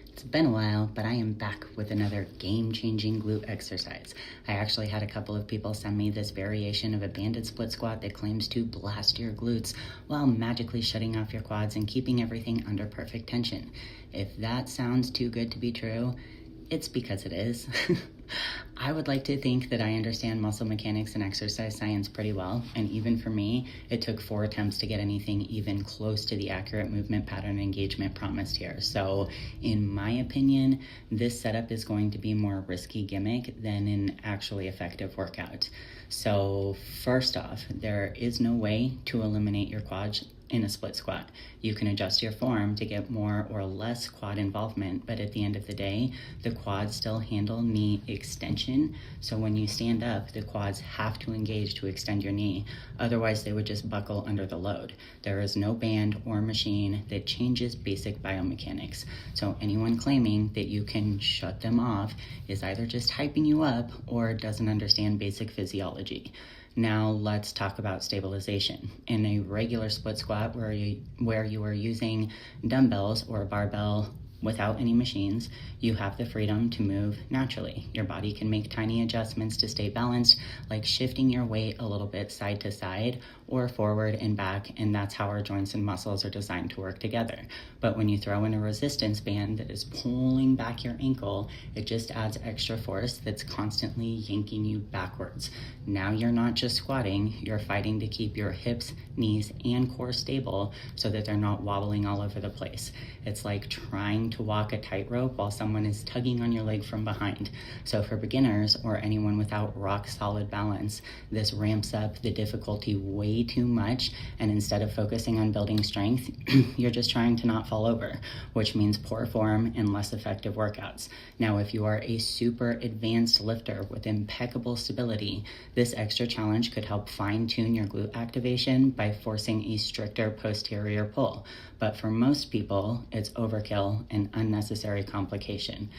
It's been a while, but I am back with another game-changing glute exercise. I actually had a couple of people send me this variation of a banded split squat that claims to blast your glutes while magically shutting off your quads and keeping everything under perfect tension. If that sounds too good to be true, it's because it is. I would like to think that I understand muscle mechanics and exercise science pretty well, and even for me, it took 4 attempts to get anything even close to the accurate movement pattern engagement promised here. So in my opinion, this setup is going to be more risky gimmick than an actually effective workout. So first off, there is no way to eliminate your quads in a split squat. You can adjust your form to get more or less quad involvement, but at the end of the day, the quads still handle knee extension. So when you stand up, the quads have to engage to extend your knee. Otherwise, they would just buckle under the load. There is no band or machine that changes basic biomechanics. So anyone claiming that you can shut them off is either just hyping you up or doesn't understand basic physiology. Now let's talk about stabilization. In a regular split squat where you are using dumbbells or a barbell without any machines, you have the freedom to move naturally. Your body can make tiny adjustments to stay balanced, like shifting your weight a little bit side to side or forward and back, and that's how our joints and muscles are designed to work together. But when you throw in a resistance band that is pulling back your ankle, it just adds extra force that's constantly yanking you backwards. Now you're not just squatting, you're fighting to keep your hips, knees, and core stable so that they're not wobbling all over the place. It's like trying to walk a tightrope while someone is tugging on your leg from behind. So for beginners or anyone without rock solid balance, this ramps up the difficulty way too much, and instead of focusing on building strength, you're just trying to not fall over, which means poor form and less effective workouts. Now, if you are a super advanced lifter with impeccable stability, this extra challenge could help fine-tune your glute activation by forcing a stricter posterior pull. But for most people, it's overkill and unnecessary complication.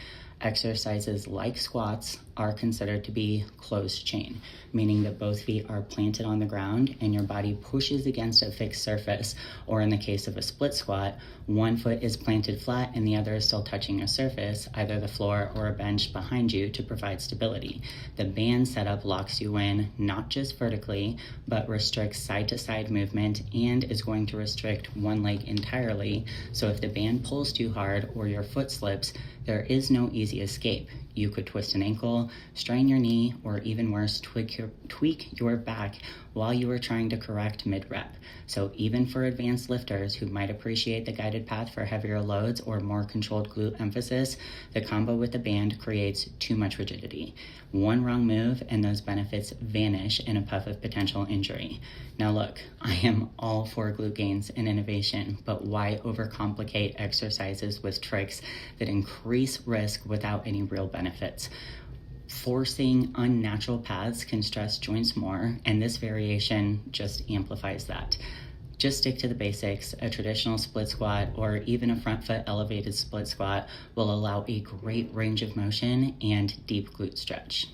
Exercises like squats are considered to be closed chain, meaning that both feet are planted on the ground and your body pushes against a fixed surface, or in the case of a split squat, one foot is planted flat and the other is still touching a surface, either the floor or a bench behind you, to provide stability. The band setup locks you in not just vertically, but restricts side-to-side movement and is going to restrict one leg entirely. So if the band pulls too hard or your foot slips, there is no easy escape. You could twist an ankle, strain your knee, or even worse, tweak your back while you are trying to correct mid-rep. So even for advanced lifters who might appreciate the guided path for heavier loads or more controlled glute emphasis, the combo with the band creates too much rigidity. One wrong move and those benefits vanish in a puff of potential injury. Now look, I am all for glute gains and innovation, but why overcomplicate exercises with tricks that increase risk without any real benefits? Forcing unnatural paths can stress joints more, and this variation just amplifies that. Just stick to the basics. A traditional split squat or even a front foot elevated split squat will allow a great range of motion and deep glute stretch.